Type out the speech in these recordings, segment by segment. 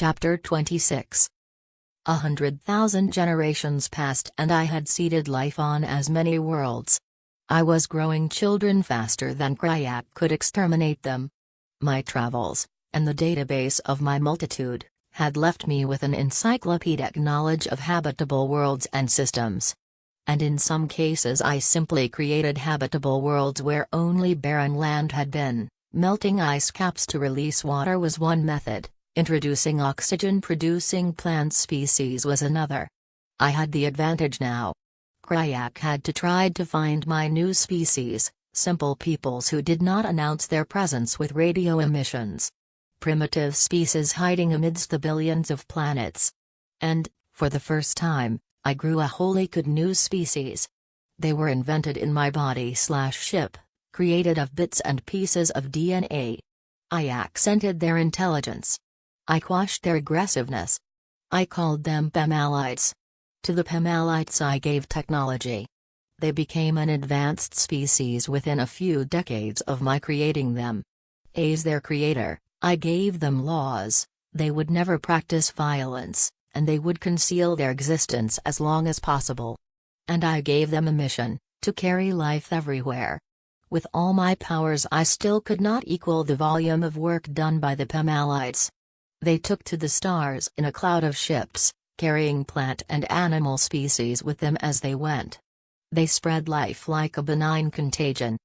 Chapter 26. 100,000 generations passed and I had seeded life on as many worlds. I was growing children faster than Kryak could exterminate them. My travels, and the database of my multitude, had left me with an encyclopedic knowledge of habitable worlds and systems. And in some cases I simply created habitable worlds where only barren land had been. Melting ice caps to release water was one method. Introducing oxygen-producing plant species was another. I had the advantage now. Kryak had to try to find my new species, simple peoples who did not announce their presence with radio emissions. Primitive species hiding amidst the billions of planets. And, for the first time, I grew a wholly good new species. They were invented in my body/ship, created of bits and pieces of DNA. I accented their intelligence. I quashed their aggressiveness. I called them Pemalites. To the Pemalites I gave technology. They became an advanced species within a few decades of my creating them. As their creator, I gave them laws. They would never practice violence, and they would conceal their existence as long as possible. And I gave them a mission, to carry life everywhere. With all my powers I still could not equal the volume of work done by the Pemalites. They took to the stars in a cloud of ships, carrying plant and animal species with them as they went. They spread life like a benign contagion.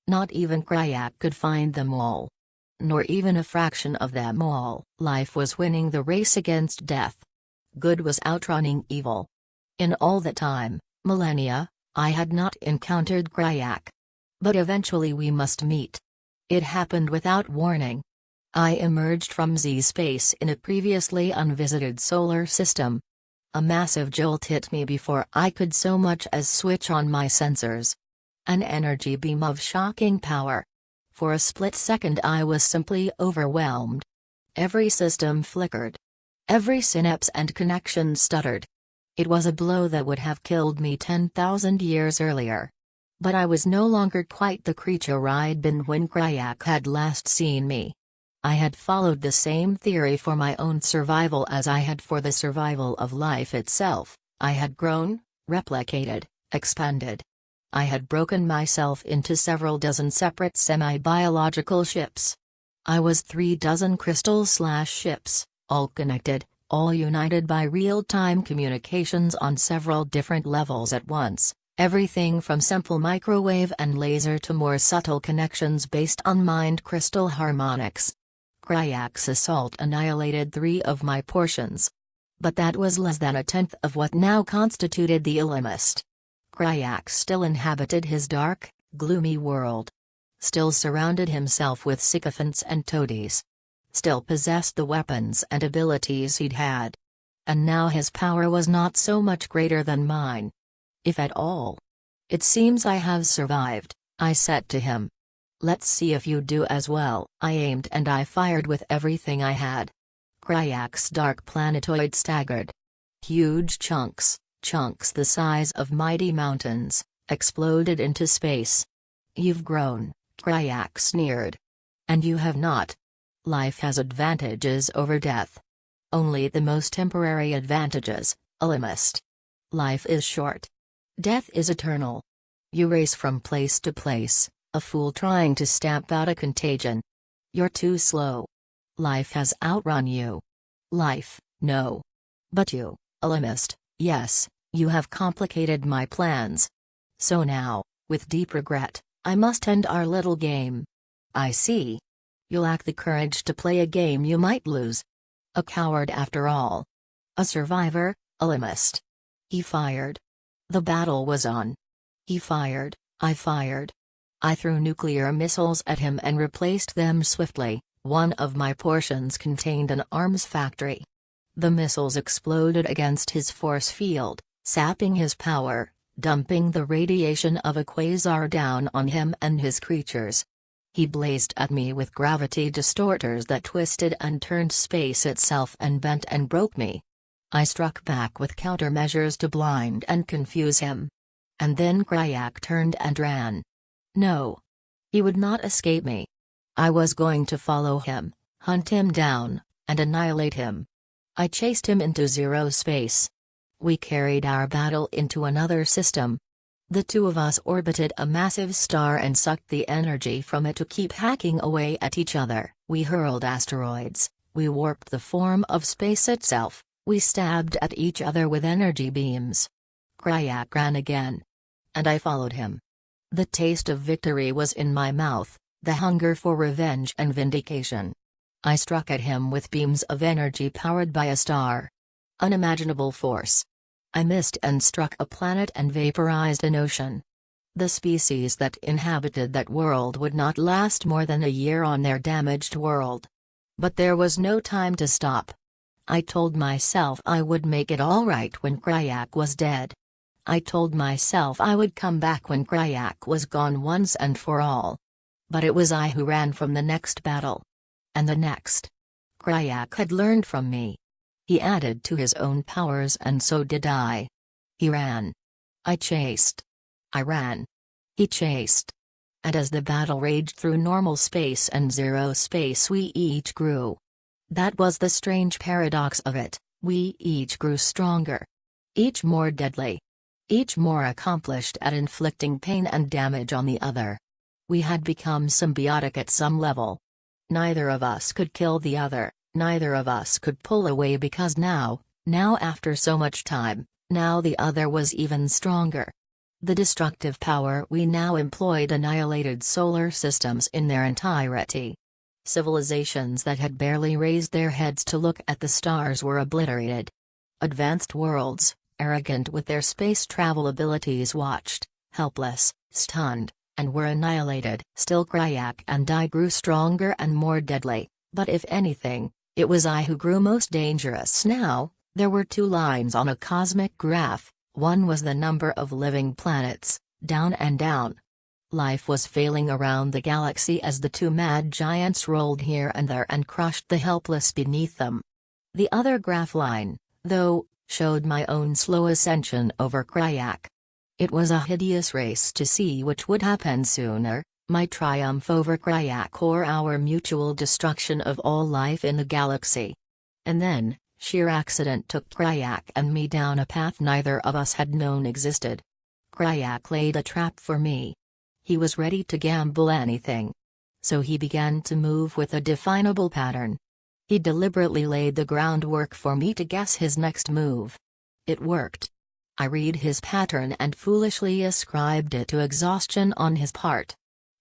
Not even Kryak could find them all. Nor even a fraction of them all. Life was winning the race against death. Good was outrunning evil. In all that time, millennia, I had not encountered Kryak. But eventually we must meet. It happened without warning. I emerged from Z-space in a previously unvisited solar system. A massive jolt hit me before I could so much as switch on my sensors. An energy beam of shocking power. For a split second I was simply overwhelmed. Every system flickered. Every synapse and connection stuttered. It was a blow that would have killed me 10,000 years earlier. But I was no longer quite the creature I'd been when Kryak had last seen me. I had followed the same theory for my own survival as I had for the survival of life itself. I had grown, replicated, expanded. I had broken myself into several dozen separate semi-biological ships. I was 3 dozen crystal/ships, all connected, all united by real-time communications on several different levels at once. Everything from simple microwave and laser to more subtle connections based on mind crystal harmonics. Kryak's assault annihilated 3 of my portions. But that was less than a tenth of what now constituted the Ellimist. Kryak still inhabited his dark, gloomy world. Still surrounded himself with sycophants and toadies. Still possessed the weapons and abilities he'd had. And now his power was not so much greater than mine. If at all. It seems I have survived, I said to him. Let's see if you do as well. I aimed and I fired with everything I had. Kryak's dark planetoid staggered. Huge chunks the size of mighty mountains, exploded into space. You've grown, Kryak sneered. And you have not. Life has advantages over death. Only the most temporary advantages, Ellimist. Life is short. Death is eternal. You race from place to place, a fool trying to stamp out a contagion. You're too slow. Life has outrun you. Life, no. But you, Ellimist, yes, you have complicated my plans. So now, with deep regret, I must end our little game. I see. You lack the courage to play a game you might lose. A coward after all. A survivor, Ellimist. He fired. The battle was on. He fired, I fired. I threw nuclear missiles at him and replaced them swiftly. One of my portions contained an arms factory. The missiles exploded against his force field, sapping his power, dumping the radiation of a quasar down on him and his creatures. He blazed at me with gravity distorters that twisted and turned space itself and bent and broke me. I struck back with countermeasures to blind and confuse him. And then Kryak turned and ran. No. He would not escape me. I was going to follow him, hunt him down, and annihilate him. I chased him into zero space. We carried our battle into another system. The two of us orbited a massive star and sucked the energy from it to keep hacking away at each other. We hurled asteroids, we warped the form of space itself, we stabbed at each other with energy beams. Kryak ran again. And I followed him. The taste of victory was in my mouth, the hunger for revenge and vindication. I struck at him with beams of energy powered by a star. Unimaginable force. I missed and struck a planet and vaporized an ocean. The species that inhabited that world would not last more than a year on their damaged world. But there was no time to stop. I told myself I would make it all right when Kryak was dead. I told myself I would come back when Kryak was gone once and for all. But it was I who ran from the next battle. And the next. Kryak had learned from me. He added to his own powers and so did I. He ran. I chased. I ran. He chased. And as the battle raged through normal space and zero space, we each grew. That was the strange paradox of it, we each grew stronger. Each more deadly. Each more accomplished at inflicting pain and damage on the other. We had become symbiotic at some level. Neither of us could kill the other, neither of us could pull away because now after so much time, now the other was even stronger. The destructive power we now employed annihilated solar systems in their entirety. Civilizations that had barely raised their heads to look at the stars were obliterated. Advanced worlds, arrogant with their space travel abilities, watched, helpless, stunned, and were annihilated. Still Kryak and I grew stronger and more deadly, but if anything, it was I who grew most dangerous now. There were two lines on a cosmic graph, one was the number of living planets, down and down. Life was failing around the galaxy as the two mad giants rolled here and there and crushed the helpless beneath them. The other graph line, though, showed my own slow ascension over Kryak. It was a hideous race to see which would happen sooner, my triumph over Kryak or our mutual destruction of all life in the galaxy. And then, sheer accident took Kryak and me down a path neither of us had known existed. Kryak laid a trap for me. He was ready to gamble anything. So he began to move with a definable pattern. He deliberately laid the groundwork for me to guess his next move. It worked. I read his pattern and foolishly ascribed it to exhaustion on his part.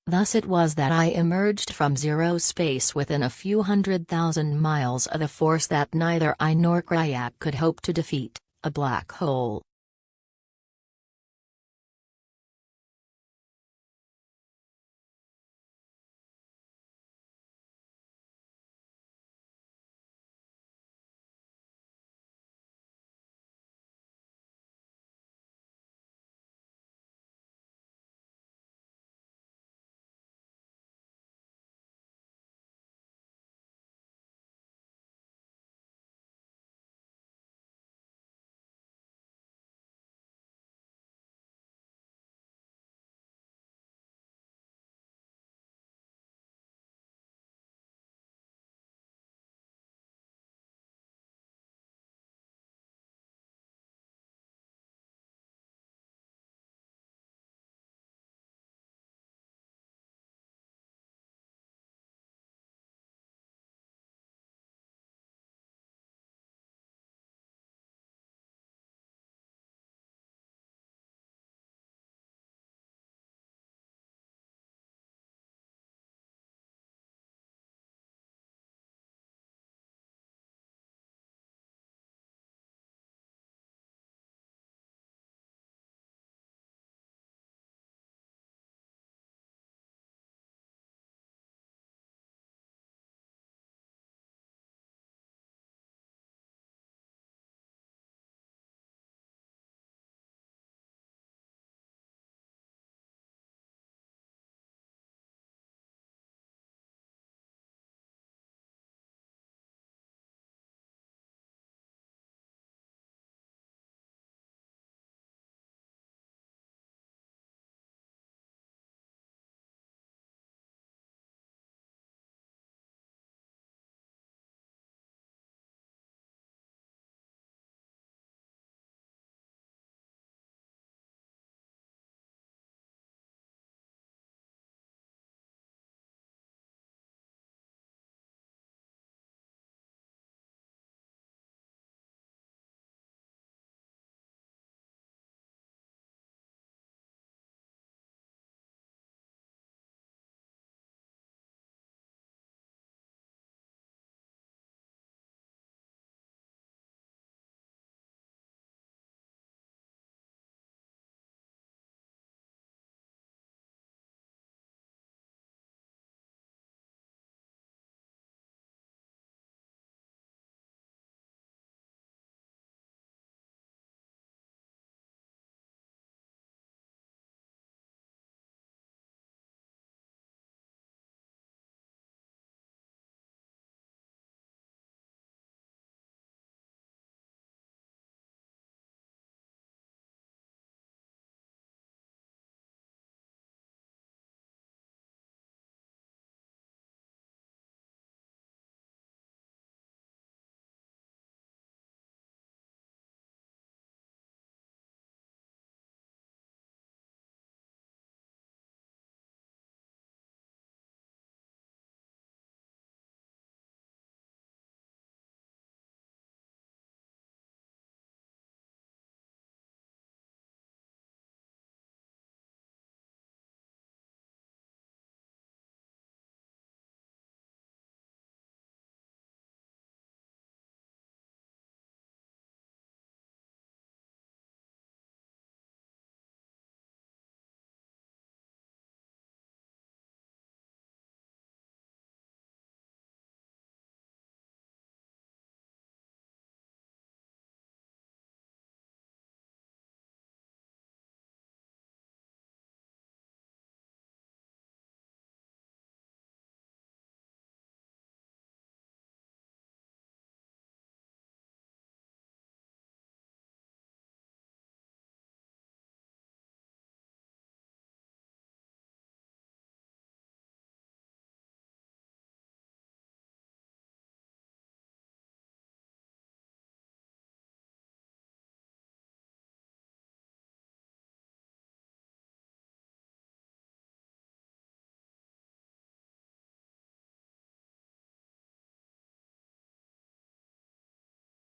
Thus it was that I emerged from zero space within a few 100,000 miles of a force that neither I nor Kryak could hope to defeat, a black hole.